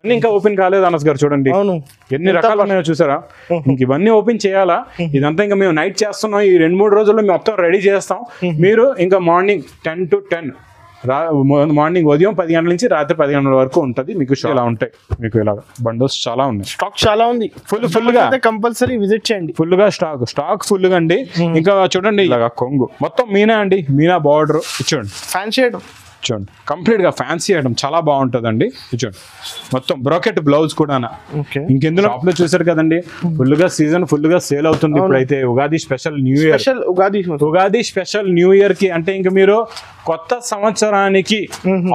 అన్ని ఇంకా ఓపెన్ కాలేదు అనస్ గారు, చూడండి ఎన్ని రకాలు ఉన్నాయో చూసారా. ఇంక ఇవన్నీ ఓపెన్ చేయాలా, ఇదంతా ఇంకా మేము నైట్ చేస్తున్నాం. ఈ 2-3 రోజుల్లో మొత్తం రెడీ చేస్తాం. మీరు ఇంకా మార్నింగ్ 10 to 10 మార్నింగ్ ఉదయం 10 గంటల నుంచి రాత్రి 10 గంటల వరకు ఉంటుంది. మీకు ఇలా ఉంటాయి, మీకు ఇలా బండల్స్ చాలా ఉన్నాయి, స్టాక్ చాలా ఉంది. ఫుల్ గా కంపల్సరీ విజిట్ చేయండి. ఫుల్ గా స్టాక్ ఫుల్ గా అండి. ఇంకా చూడండి ఇలాగా కొంగు మొత్తం మీనా అండి, మీనా బార్డర్ ఇచ్చోండి, ఫ్యాన్సీ ఐటమ్ చూడండి కంప్లీట్ గా ఫ్యాన్సీ ఐటమ్ చాలా బాగుంటుందండి. చూడండి మొత్తం బ్రోకెట్ బ్లౌజ్ కూడా. ఇంకెందులో షాప్ లో చూసారు కదండి, ఫుల్ గా సీజన్ ఫుల్ గా సేల్ అవుతుంది. ఇప్పుడైతే Ugadi special new year, Ugadi special new year కి అంటే ఇంకా మీరు కొత్త సంవత్సరానికి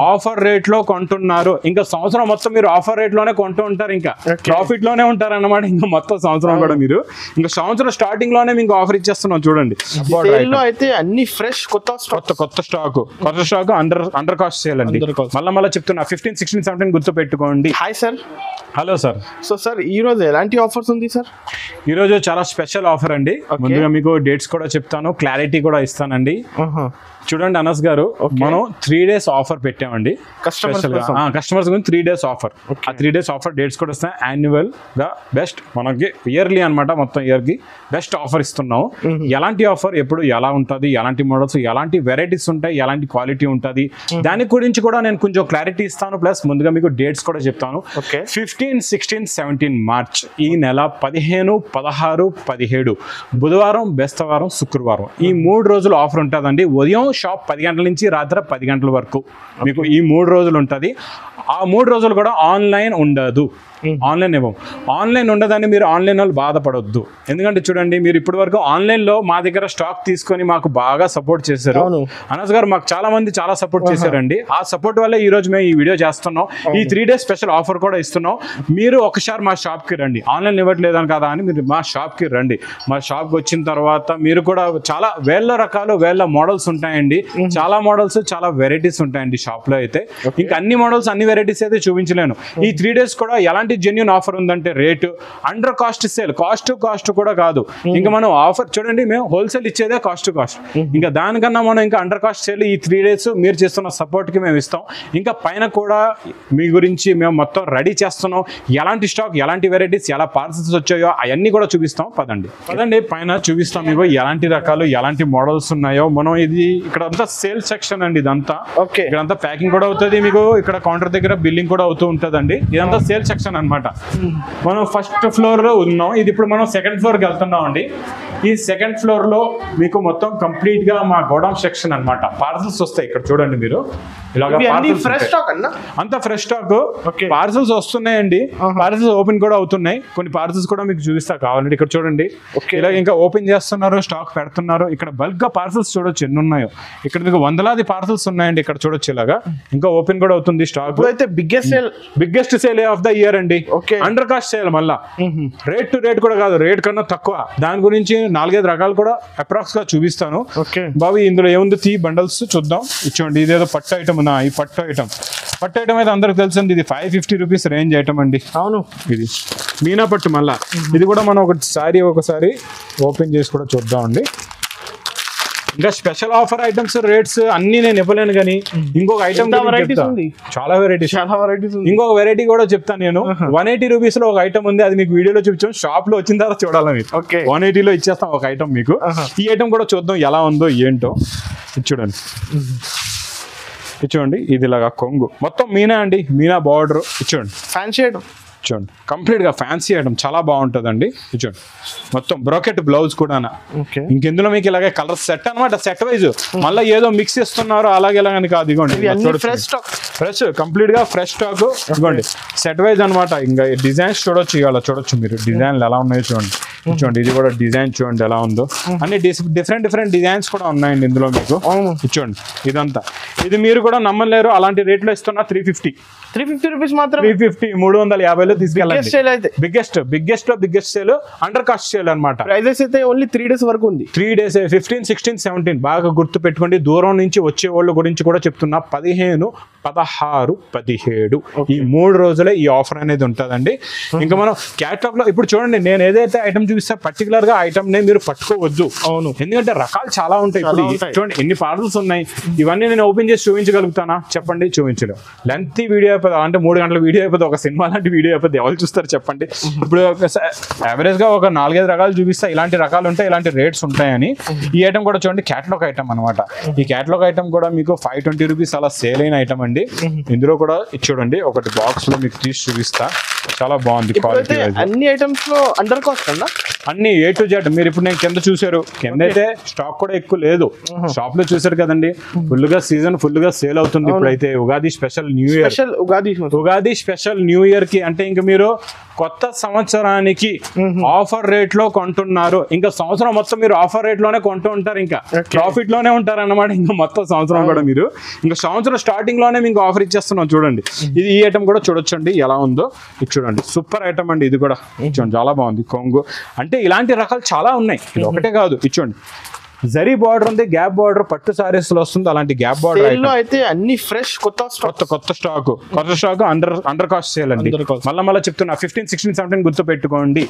ఆఫర్ రేట్ లో కొంటున్నారు. ఇంకా సంవత్సరం మొత్తం మీరు ఆఫర్ రేట్ లోనే కొంటూ ఉంటారు, ఇంకా ప్రాఫిట్ లోనే ఉంటారు అన్నమాట. ఇంకా మొత్తం సంవత్సరం కూడా మీరు ఇంకా సంవత్సరం స్టార్టింగ్ లోనే మీకు ఆఫర్ ఇచ్చేస్తున్నాం. చూడండి అయితే అన్ని ఫ్రెష్ కొత్త స్టాక్ అండర్ కాస్ట్ సేల్ అండి. మళ్ళీ చెప్తున్నా 15, 16, 17 గుర్తు పెట్టుకోండి. Hi sir. Hello sir. So sir ఈ రోజు ఎలాంటి ఆఫర్స్ ఉంది సార్? ఈ రోజు చాలా స్పెషల్ ఆఫర్ అండి. ముందుగా మీకు డేట్స్ కూడా చెప్తాను, క్లారిటీ కూడా ఇస్తానండి. చూడండి అనస్ గారు, మనం 3 days ఆఫర్ పెట్టామండి కస్టమర్స్ గురించి. 3 days ఆఫర్, ఆ 3 days ఆఫర్ డేట్స్ కూడా వస్తాయి. యాన్యువల్ గా బెస్ట్ మనకి ఇయర్లీ అనమాట, మొత్తం ఇయర్ కి బెస్ట్ ఆఫర్ ఇస్తున్నాము. ఎలాంటి ఆఫర్, ఎప్పుడు ఎలా ఉంటుంది, ఎలాంటి మోడల్స్, ఎలాంటి వెరైటీస్ ఉంటాయి, ఎలాంటి క్వాలిటీ ఉంటుంది, దాని గురించి కూడా నేను కొంచెం క్లారిటీ ఇస్తాను. ప్లస్ ముందుగా మీకు డేట్స్ కూడా చెప్తాను. 15, 16, 17 మార్చ్ ఈ నెల 15, 16, 17 బుధవారం, బేస్తవారం, శుక్రవారం ఈ 3 రోజులు ఆఫర్ ఉంటుందండి. ఉదయం షాప్ 10 గంటల నుంచి రాత్రి 10 గంటల వరకు మీకు ఈ 3 రోజులు ఉంటుంది. ఆ 3 రోజులు కూడా ఆన్లైన్ ఉండదు, ఆన్లైన్ ఇవ్వం. ఆన్లైన్ ఉండదని మీరు ఆన్లైన్ వాళ్ళు బాధపడొద్దు. ఎందుకంటే చూడండి, మీరు ఇప్పటి వరకు ఆన్లైన్ లో మా దగ్గర స్టాక్ తీసుకొని మాకు బాగా సపోర్ట్ చేశారు. అనస్ గారు మాకు చాలా మంది చాలా సపోర్ట్ చేశారండి. ఆ సపోర్ట్ వల్ల ఈ రోజు మేము ఈ వీడియో చేస్తున్నాం. ఈ 3 days స్పెషల్ ఆఫర్ కూడా ఇస్తున్నాం. మీరు ఒకసారి మా షాప్ కి రండి, ఆన్లైన్ ఇవ్వట్లేదని కదా అని మీరు మా షాప్ కి రండి. మా షాప్ కి వచ్చిన తర్వాత మీరు కూడా చాలా వేల మోడల్స్ ఉంటాయండి. చాలా మోడల్స్, చాలా వెరైటీస్ ఉంటాయండి షాప్ లో అయితే. ఇంకా అన్ని మోడల్స్, అన్ని వెరైటీస్ అయితే చూపించలేను. ఈ 3 days కూడా ఎలాంటి జెన్యూన్ ఆఫర్ ఉందంటే rate under cost sale, cost కూడా కాదు. ఇంకా మనం ఆఫర్ చూడండి, మేము హోల్సేల్ ఇచ్చేదే కాస్ట్. ఇంకా దానికన్నా మనం ఇంకా అండర్ కాస్ట్ సేల్ ఈ 3 days మీరు చేస్తున్న సపోర్ట్ కి మేము ఇస్తాం. ఇంకా పైన కూడా మీ గురించి మేము మొత్తం రెడీ చేస్తున్నాం. ఎలాంటి స్టాక్, ఎలాంటి వెరైటీస్, ఎలా పార్సల్స్ వచ్చాయో అవన్నీ కూడా చూపిస్తాం. పదండి పైన చూపిస్తాం మీకు ఎలాంటి రకాలు, ఎలాంటి మోడల్స్ ఉన్నాయో. మనం ఇది ఇక్కడ అంతా సేల్ సెక్షన్ అండి. ఇదంతా ఇక్కడంతా ప్యాకింగ్ కూడా అవుతుంది మీకు. ఇక్కడ కౌంటర్ దగ్గర బిల్లింగ్ కూడా అవుతూ ఉంటుందండి. ఇదంతా సేల్ సెక్షన్ అనమాట. మనం ఫస్ట్ ఫ్లోర్ లో ఉన్నాం. ఇది ఇప్పుడు మనం సెకండ్ ఫ్లోర్ కి వెళ్తున్నాం అండి. ఈ సెకండ్ ఫ్లోర్ లో మీకు మొత్తం కంప్లీట్ గా మా గోడౌన్ సెక్షన్ అనమాట. పార్సల్స్ వస్తాయి ఇక్కడ చూడండి మీరు. ఇలాగా అంతా ఫ్రెష్ స్టాక్ పార్సల్స్ వస్తున్నాయండి. పార్సల్స్ ఓపెన్ కూడా అవుతున్నాయి. కొన్ని పార్సల్స్ కూడా మీకు చూపిస్తా కావాలండి. ఇక్కడ చూడండి, ఇలా ఇంకా ఓపెన్ చేస్తున్నారు, స్టాక్ పెడుతున్నారు. ఇక్కడ బల్క్ గా పార్సల్స్ చూడొచ్చు ఎన్ని ఉన్నాయో. ఇక్కడ మీకు వందలాది పార్సల్స్ ఉన్నాయండి. ఇక్కడ చూడొచ్చు ఇలాగా ఇంకా ఓపెన్ కూడా అవుతుంది స్టాక్. అయితే biggest sale of the year అండి. Under cost sale. మళ్ళా రేట్ టు రేట్ కూడా కాదు, రేట్ కన్నా తక్కువ. దాని గురించి 4-5 రకాలు కూడా అప్రాక్స్ గా చూపిస్తాను. బాబు ఇందులో ఏముంది తీ బండల్స్ చూద్దాం. ఇచ్చోండి, ఇదేదో పట్టు ఐటమ్. ఈ పట్టు ఐటమ్ అయితే అందరికి తెలుసండి. ఇది 550 రూపీస్ రేంజ్ ఐటమ్ అండి. అవును, ఇది మీనా పట్టు. మళ్ళా ఇది కూడా మనం ఒకసారి ఓపెన్ చేసి కూడా చూద్దామండి. ఇంకా స్పెషల్ ఆఫర్ ఐటమ్స్ రేట్స్ అన్ని నేను ఇవ్వలేను, కానీ ఇంకొక ఐటమ్ చాలా వెరైటీస్. ఇంకొక వెరైటీ కూడా చెప్తాను నేను. 180 రూపీస్ లో ఒక ఐటమ్ ఉంది. అది మీకు వీడియోలో చూపించాం. షాప్ లో వచ్చిన తర్వాత చూడాలి మీరు. 180 లో ఇచ్చేస్తాం ఒక ఐటమ్ మీకు. ఈ ఐటమ్ కూడా చూద్దాం ఎలా ఉందో ఏంటో. చూడండి ఇది ఇలాగా కొంగు మొత్తం మీనా అండి, మీనా బార్డర్. చూడండి ఫ్యాన్సీ ఐటమ్, చూడండి కంప్లీట్ గా ఫ్యాన్సీ ఐటమ్ చాలా బాగుంటుందండి. చూడండి మొత్తం బ్రోకెట్ బ్లౌజ్ కూడా. ఇంకెందులో మీకు ఇలాగే కలర్ సెట్ అనమాట, సెట్ వైజ్. మళ్ళీ ఏదో మిక్స్ చేస్తున్నారు అలాగే ఇలాగని కాదు. ఇదిగోండి ఫ్రెష్ కంప్లీట్ గా ఫ్రెష్ స్టాక్. ఇదిగోండి సెట్ వైజ్ అనమాట. ఇంకా డిజైన్స్ చూడొచ్చు, ఇవాళ చూడొచ్చు మీరు డిజైన్లు ఎలా ఉన్నాయో చూడండి. చూడండి ఇది కూడా డిజైన్ చూడండి ఎలా ఉందో. అన్ని డిఫరెంట్ డిజైన్స్ కూడా ఉన్నాయండి ఇందులో మీకు. చూడండి ఇదంతా. ఇది మీరు కూడా నమ్మలేరు, అలాంటి రేట్లో ఇస్తున్నా. 350 రూపీస్ మాత్రం. 350, 350 తీసుకెళ్ళండి. Biggest sale, under cost sale అనమాట. ప్రైజెస్ అయితే ఓన్లీ 3 days వరకు ఉంది. 3 days 15, 16, 17 బాగా గుర్తు పెట్టుకోండి. దూరం నుంచి వచ్చే వాళ్ళ గురించి కూడా చెప్తున్నా. 15, 16, 17 ఈ 3 రోజులే ఈ ఆఫర్ అనేది ఉంటుందండి. ఇంకా మనం క్యాటలాగ్ లో ఇప్పుడు చూడండి, నేను ఏదైతే ఐటమ్ చూపిస్తా పర్టికులర్ గా ఐటమ్ నే మీరు పట్టుకోవద్దు. అవును, ఎందుకంటే రకాలు చాలా ఉంటాయి. ఇప్పుడు చూడండి ఎన్ని పార్సల్స్ ఉన్నాయి. ఇవన్నీ నేను ఓపెన్ చేసి చూపించగలుగుతానా చెప్పండి? చూపించలేవు. లెంత్ వీడియో అయిపోతుంది అంటే 3 గంటల వీడియో అయిపోతుంది. ఒక సినిమా లాంటి వీడియో అయిపోతుంది. ఎవరు చూస్తారు చెప్పండి? ఇప్పుడు యావరేజ్ గా ఒక 4-5 రకాలు చూపిస్తా, ఇలాంటి రకాలు ఉంటాయి, ఇలాంటి రేట్స్ ఉంటాయని. ఈ ఐటమ్ కూడా చూడండి క్యాటలాగ్ ఐటమ్ అనమాట. ఈ క్యాటలాగ్ ఐటమ్ కూడా మీకు 520 రూపీస్ అలా సేల్ అయిన ఐటమ్ అండి. ఇందులో కూడా చూడండి ఒకటి బాక్స్ లో మీకు తీసి చూపిస్తా. చాలా బాగుంది క్వాలిటీ. అన్ని ఐటమ్స్ లో అండర్ కాస్ట్ అన్నా, అన్ని A to Z. మీరు ఇప్పుడు నేను కింద చూసారు, కింద అయితే స్టాక్ కూడా ఎక్కువ లేదు. షాప్ లో చూసారు కదండి, ఫుల్ గా సీజన్ ఫుల్ గా సేల్ అవుతుంది. ఇప్పుడైతే Ugadi special new year, Ugadi special new year కి అంటే ఇంకా మీరు కొత్త సంవత్సరానికి ఆఫర్ రేట్ లో కొంటున్నారు. ఇంకా సంవత్సరం మొత్తం మీరు ఆఫర్ రేట్ లోనే కొంటూ ఉంటారు, ఇంకా ప్రాఫిట్ లోనే ఉంటారు అన్నమాట. ఇంకా మొత్తం సంవత్సరం కూడా మీరు ఇంకా సంవత్సరం స్టార్టింగ్ లోనే మీకు ఆఫర్ ఇచ్చేస్తున్నాం. చూడండి ఇది ఈ ఐటమ్ కూడా చూడొచ్చండి ఎలా ఉందో. ఇది చూడండి సూపర్ ఐటమ్ అండి. ఇది కూడా చూడండి చాలా బాగుంది. కొంగు అంటే ఇలాంటి రకాలు చాలా ఉన్నాయి, ఇది ఒకటే కాదు. ఇచ్చోండి జరీ బార్డర్ ఉంది, గ్యాప్ బార్డర్ పట్టు సారీస్ లో వస్తుంది. అలాంటి గ్యాప్ బార్డర్ అయితే అన్ని ఫ్రెష్ కొత్త స్టాక్ అండర్ కాస్ట్ సేల్ అండి. మళ్ళీ చెప్తున్నా 15, 16, 17 గుర్తు పెట్టుకోండి.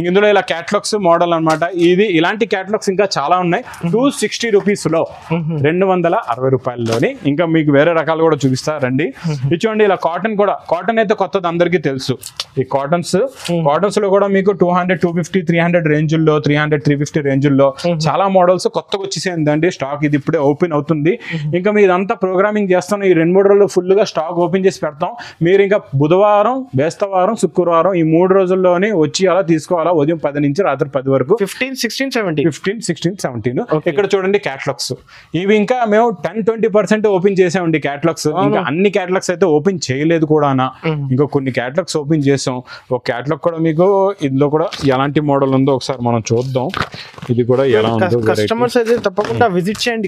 ఇందులో ఇలా క్యాటలాగ్స్ మోడల్ అన్నమాట. ఇది ఇలాంటి క్యాటలాగ్స్ ఇంకా చాలా ఉన్నాయి. 260 రూపీస్ లో 260 రూపాయల్లోని ఇంకా మీకు వేరే రకాలు కూడా చూపిస్తారండి. ఇచ్చోండి ఇలా కాటన్ కూడా, కాటన్ అయితే కొత్తది అందరికీ తెలుసు. ఈ కాటన్స్ లో కూడా మీకు 200, 250, 300 రేంజుల్లో, 300, 350 రేంజుల్లో చాలా మోడల్స్ కొత్తగా వచ్చేసేయండి స్టాక్. ఇది ఇప్పుడే ఓపెన్ అవుతుంది. ఇంకా మీరంతా ప్రోగ్రామింగ్ చేస్తాను. ఈ 2-3 రోజుల్లో ఫుల్ గా స్టాక్ ఓపెన్ చేసి పెడతాం. మీరు ఇంకా బుధవారం, బేస్తవారం, శుక్రవారం ఈ 3 రోజుల్లోనే వచ్చి అలా తీసుకోవాలా. ఉదయం 10 నుంచి రాత్రి 10 వరకు 15, 16, 17. ఇక్కడ చూడండి క్యాటలాగ్స్. ఇవి ఇంకా మేము 10-20% ఓపెన్ చేసామండి క్యాటలాగ్స్. ఇంకా అన్ని క్యాటలాగ్స్ అయితే ఓపెన్ చేయలేదు కూడా. ఇంకా కొన్ని క్యాటలాగ్స్ ఓపెన్ చేసాం. ఒక క్యాటలాగ్ కూడా మీకు ఇందులో కూడా ఎలాంటి మోడల్ ఉందో ఒకసారి మనం చూద్దాం. ఇది కూడా ఎలా ఉందో కస్టమర్స్ అయితే తప్పకుండా విజిట్ చేయండి.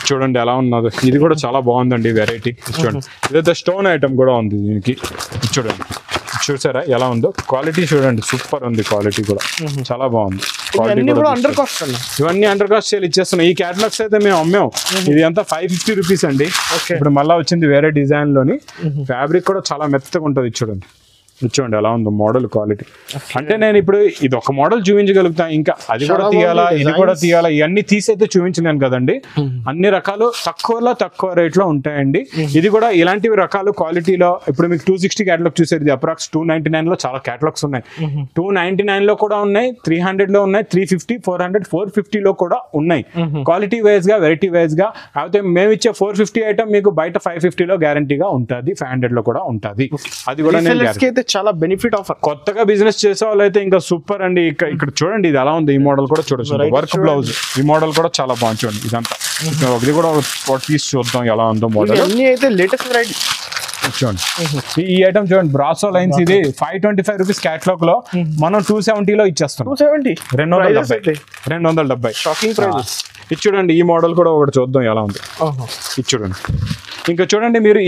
చూడండి ఎలా ఉన్నది. ఇది కూడా చాలా బాగుందండి వెరైటీ. చూడండి ఇదైతే స్టోన్ ఐటమ్ కూడా ఉంది దీనికి. చూడండి చూసారా ఎలా ఉందో క్వాలిటీ. చూడండి సూపర్ ఉంది క్వాలిటీ కూడా, చాలా బాగుంది. ఇవన్నీ అండర్ కాస్ట్ సేల్ ఇచ్చేస్తున్నాం. ఈ క్యాటలాగ్స్ అయితే మేము అమ్మాం. ఇది అంతా 550 రూపీస్ అండి. ఇప్పుడు మళ్ళీ వచ్చింది వేరే డిజైన్ లోని. ఫ్యాబ్రిక్ కూడా చాలా మెత్తగా ఉంటుంది. చూడండి చూడండి ఎలా ఉందో మోడల్ క్వాలిటీ. అంటే నేను ఇప్పుడు ఇది ఒక మోడల్ చూపించగలుగుతా, ఇంకా అది కూడా తీయాలా, ఇది కూడా తీయాలా. ఇవన్నీ తీసైతే చూపించలేను కదండి. అన్ని రకాలు తక్కువ రేట్ లో ఉంటాయండి. ఇది కూడా ఇలాంటివి రకాలు క్వాలిటీలో. ఇప్పుడు మీకు 260 క్యాటలాగ్ చూసారు. ఇది అప్రాక్స్ 299 లో చాలా క్యాటలాగ్స్ ఉన్నాయి. 299 లో కూడా ఉన్నాయి, 300 లో ఉన్నాయి, 350, 400, 450 లో కూడా ఉన్నాయి. క్వాలిటీ వైజ్ గా, వెరైటీ వైజ్ గా. అయితే మేము ఇచ్చే 450 ఐటమ్ మీకు బయట 550 లో గ్యారంటీగా ఉంటుంది, 500 లో కూడా ఉంటుంది. అది కూడా నేను చాలా బెనిఫిట్ ఆఫర్. కొత్తగా బిజినెస్ చేసే వాళ్ళు అయితే ఇంకా సూపర్ అండి. ఇక్కడ చూడండి ఇది ఎలా ఉంది. ఈ మోడల్ కూడా చూడొచ్చు, వర్క్ బ్లౌజ్. ఈ మోడల్ కూడా చాలా బాగుంది. చూడండి ఇదంతా. ఇది కూడా ఒక పీస్ చూద్దాం ఎలా ఉందో మోడల్. అయితే లేటెస్ట్ వెరైటీ చూడండి. ఈ ఐటమ్ చూడండి బ్రాసో లైన్స్. ఇది 525 రూపీస్ క్యాటలాగ్ లో మనం 270 లో ఇచ్చేస్తాం. 270 షాకింగ్ ప్రైస్. ఇది చూడండి ఈ మోడల్ కూడా ఒకటి చూద్దాం ఎలా ఉంది. ఇది చూడండి. ఇంకా చూడండి మీరు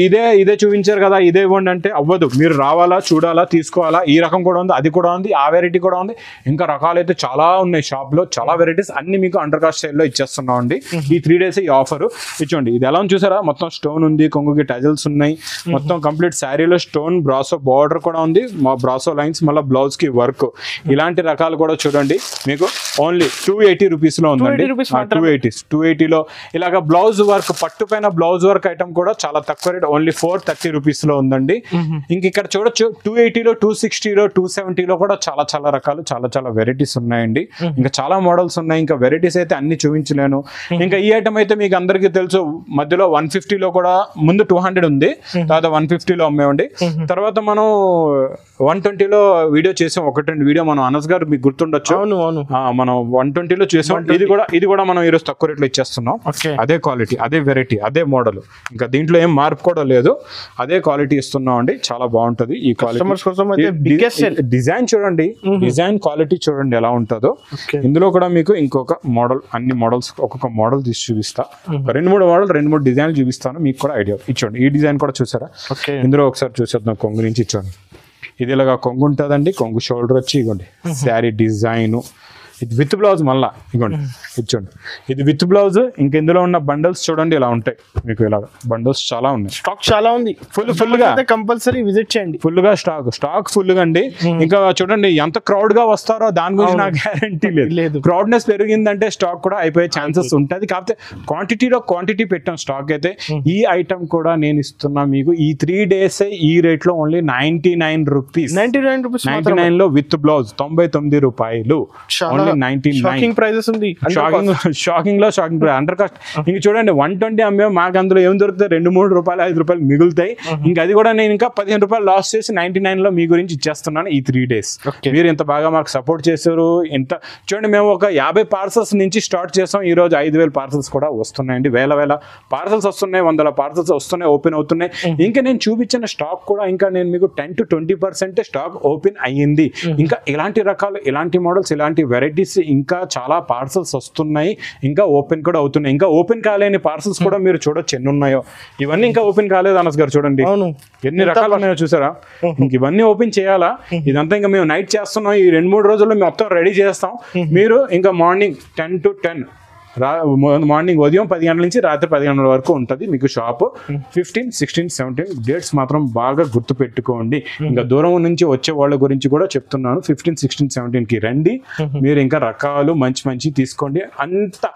ఇదే చూపించారు కదా, ఇదే ఇవ్వండి అంటే అవ్వదు. మీరు రావాలా, చూడాలా, తీసుకోవాలా. ఈ రకం కూడా ఉంది, అది కూడా ఉంది, ఆ వెరైటీ కూడా ఉంది. ఇంకా రకాలు అయితే చాలా ఉన్నాయి షాప్ లో, చాలా వెరైటీస్ అన్ని మీకు అండర్ కాస్ట్ సేల్ లో ఇచ్చేస్తున్నాం అండి. ఈ 3 days ఈ ఆఫర్. ఇచ్చోండి ఇది ఎలా ఉంది చూసారా, మొత్తం స్టోన్ ఉంది, కొంగుకి టజల్స్ ఉన్నాయి, మొత్తం కంప్లీట్ శారీలో స్టోన్ బ్రాసో బార్డర్ కూడా ఉంది, మా బ్రాసో లైన్స్, మళ్ళీ బ్లౌజ్ కి వర్క్. ఇలాంటి రకాలు కూడా చూడండి మీకు ఓన్లీ 280 రూపీస్ లో ఉందండి. 280 లో ఇలాగ బ్లౌజ్ వర్క్, పట్టు పైన బ్లౌజ్ వర్క్ ఐటమ్ కూడా చాలా తక్కువ రేట్, ఓన్లీ 430 రూపీస్ లో ఉందండి. ఇంక ఇక్కడ చూడొచ్చు 280 లో, 260 లో, 270 లో కూడా చాలా రకాలు, చాలా వెరైటీస్ ఉన్నాయండి. ఇంకా చాలా మోడల్స్ ఉన్నాయి. ఇంకా వెరైటీస్ అయితే అన్ని చూపించలేను. ఇంకా ఈ ఐటమ్ అయితే మీకు అందరికీ తెలుసు, మధ్యలో 150 లో కూడా ముందు 200 ఉంది, తర్వాత 150 లో అమ్మేవండి. తర్వాత మనం 120 లో వీడియో చేసాం, 1-2 వీడియో మనం అనస్ గారు మీకు గుర్తుండొచ్చు. మనం 120 లో చేసాం. ఇది కూడా మనం ఈరోజు తక్కువ రేట్లో ఇచ్చేస్తున్నాం. అదే క్వాలిటీ, అదే వెరైటీ, అదే మోడల్. ఇంకా దీంట్లో ఏం మార్పు కూడా లేదు, అదే క్వాలిటీ ఇస్తున్నాం అండి. చాలా బాగుంటది ఈ క్వాలిటీ. డిజైన్ చూడండి, డిజైన్ క్వాలిటీ చూడండి ఎలా ఉంటుందో. ఇందులో కూడా మీకు ఇంకొక మోడల్, అన్ని మోడల్స్ ఒక్కొక్క మోడల్ తీసి చూపిస్తా. 2-3 మోడల్, 2-3 డిజైన్లు చూపిస్తాను, మీకు కూడా ఐడియా ఇచ్చోండి. ఈ డిజైన్ కూడా చూసారా, ఇందులో ఒకసారి చూసేద్దాం. కొంగు నుంచి ఇచ్చోండి. ఇది ఇలాగా కొంగు ఉంటుందండి, కొంగు షోల్డర్ వచ్చి ఇగోండి శారీ డిజైన్, ఇది విత్ బ్లౌజ్. మళ్ళా ఇగోండి ఇది చూడండి, ఇది విత్ బ్లౌజ్. ఇంకా ఇందులో ఉన్న బండల్స్ చూడండి ఇలా ఉంటాయి మీకు, ఇలా బండల్స్ చాలా ఉన్నాయి. స్టాక్ చాలా ఉంది, ఫుల్ గా కంపల్సరీ విజిట్ చేయండి. ఫుల్ గా స్టాక్ ఫుల్ గా అండి. ఇంకా చూడండి ఎంత క్రౌడ్ గా వస్తారో దాని గురించి నాకు గ్యారంటీ లేదు. క్రౌడ్నెస్ పెరిగిందంటే స్టాక్ కూడా అయిపోయే ఛాన్సెస్ ఉంటుంది. కాకపోతే క్వాంటిటీ పెట్టాం స్టాక్ అయితే. ఈ ఐటమ్ కూడా నేను ఇస్తున్నా మీకు ఈ 3 days ఈ రేట్ లో ఓన్లీ 99 రూపీస్. 99 లో విత్ బ్లౌజ్ 99 రూపాయలు. షాకింగ్ ప్రైజెస్ ఉంది. Shocking under cost. ఇంక చూడండి 120 అమ్మే మాకు అందులో ఏం దొరుకుతాయి, 2-3 రూపాయలు 5 రూపాయలు మిగులుతాయి. ఇంకా అది కూడా నేను ఇంకా 15 రూపాయలు లాస్ చేసి 99 లో మీ గురించి ఇచ్చేస్తున్నాను ఈ 3 days. మీరు ఇంత బాగా మాకు సపోర్ట్ చేశారు. ఇంత చూడండి, మేము ఒక 50 పార్సల్స్ నుంచి స్టార్ట్ చేసాం. ఈ రోజు 5,000 పార్సల్స్ కూడా వస్తున్నాయండి. వేల పార్సల్స్ వస్తున్నాయి, 100 పార్సల్స్ వస్తున్నాయి, ఓపెన్ అవుతున్నాయి. ఇంకా నేను చూపించిన స్టాక్ కూడా ఇంకా నేను మీకు 10-20% స్టాక్ ఓపెన్ అయ్యింది. ఇంకా ఇలాంటి రకాలు, ఇలాంటి మోడల్స్, ఇలాంటి వెరైటీస్ ఇంకా చాలా పార్సల్స్ వస్తున్నాయి. ఇంకా ఓపెన్ కూడా అవుతున్నాయి. ఇంకా ఓపెన్ కాలేని పార్సల్స్ కూడా మీరు చూడొచ్చు ఎన్ని ఉన్నాయో. ఇవన్నీ ఇంకా ఓపెన్ కాలేదు అనస్ గారు, చూడండి ఎన్ని రకాలు ఉన్నాయో చూసారా. ఇంక ఇవన్నీ ఓపెన్ చేయాలా. ఇదంతా ఇంకా మేము నైట్ చేస్తున్నాం. ఈ 2-3 రోజుల్లో మొత్తం రెడీ చేస్తాం. మీరు ఇంకా మార్నింగ్ 10 to 10 మార్నింగ్ ఉదయం 10 గంటల నుంచి రాత్రి 10 గంటల వరకు ఉంటుంది మీకు షాప్. 15, 16, 17 డేట్స్ మాత్రం బాగా గుర్తు పెట్టుకోండి. ఇంకా దూరం నుంచి వచ్చే వాళ్ళ గురించి కూడా చెప్తున్నాను. 15, 16, 17 కి రండి. మీరు ఇంకా రకాలు మంచి తీసుకోండి. అంత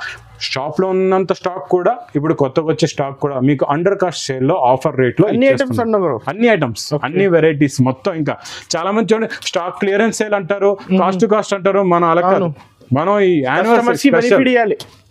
షాప్ లో ఉన్నంత స్టాక్ కూడా ఇప్పుడు కొత్తగా వచ్చే స్టాక్ కూడా మీకు అండర్ కాస్ట్ సేల్ లో ఆఫర్ రేట్ లో అన్ని ఐటమ్స్ అన్ని వెరైటీస్ మొత్తం. ఇంకా చాలా మంది చూడండి స్టాక్ క్లియరెన్స్ సేల్ అంటారు, కాస్ట్ టు కాస్ట్ అంటారు. మనం అలా కాదు, మనం ఈ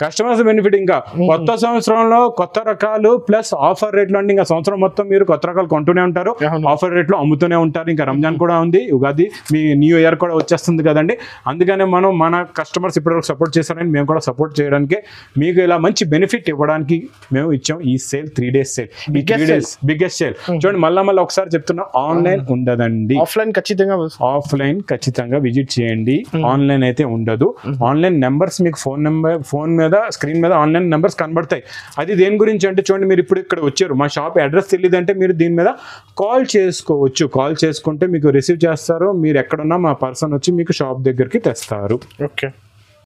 కస్టమర్స్ బెనిఫిట్. ఇంకా కొత్త సంవత్సరంలో కొత్త రకాలు ప్లస్ ఆఫర్ రేట్లు అండి. ఇంకా సంవత్సరం మొత్తం మీరు కొత్త రకాలు కొంటూనే ఉంటారు, ఆఫర్ రేట్లు అమ్ముతూనే ఉంటారు. ఇంకా రంజాన్ కూడా ఉంది, ఉగాది, మీ న్యూ ఇయర్ కూడా వచ్చేస్తుంది కదండి. అందుకనే మనం మన కస్టమర్స్ ఇప్పటివరకు సపోర్ట్ చేశారని మేము కూడా సపోర్ట్ చేయడానికి, మీకు ఇలా మంచి బెనిఫిట్ ఇవ్వడానికి మేము ఇచ్చాం ఈ సేల్. 3 days సేల్, ఈ 3 days బిగ్గెస్ట్ సేల్. చూడండి మళ్ళీ ఒకసారి చెప్తున్నా, ఆన్లైన్ ఉండదండి. ఆఫ్లైన్ ఖచ్చితంగా విజిట్ చేయండి. ఆన్లైన్ అయితే ఉండదు. ఆన్లైన్ నెంబర్స్ మీకు ఫోన్ మీద స్క్రీన్ మీద ఆన్లైన్ నెంబర్స్ కనబడతాయి. అది దేని గురించి అంటే చూడండి, మీరు ఇప్పుడు ఇక్కడ వచ్చారు, మా షాప్ అడ్రస్ తెలియదంటే మీరు దీని మీద కాల్ చేసుకోవచ్చు. కాల్ చేసుకుంటే మీకు రిసీవ్ చేస్తారు. మీరు ఎక్కడున్నా మా పర్సన్ వచ్చి మీకు షాప్ దగ్గరికి తెస్తారు. ఓకే.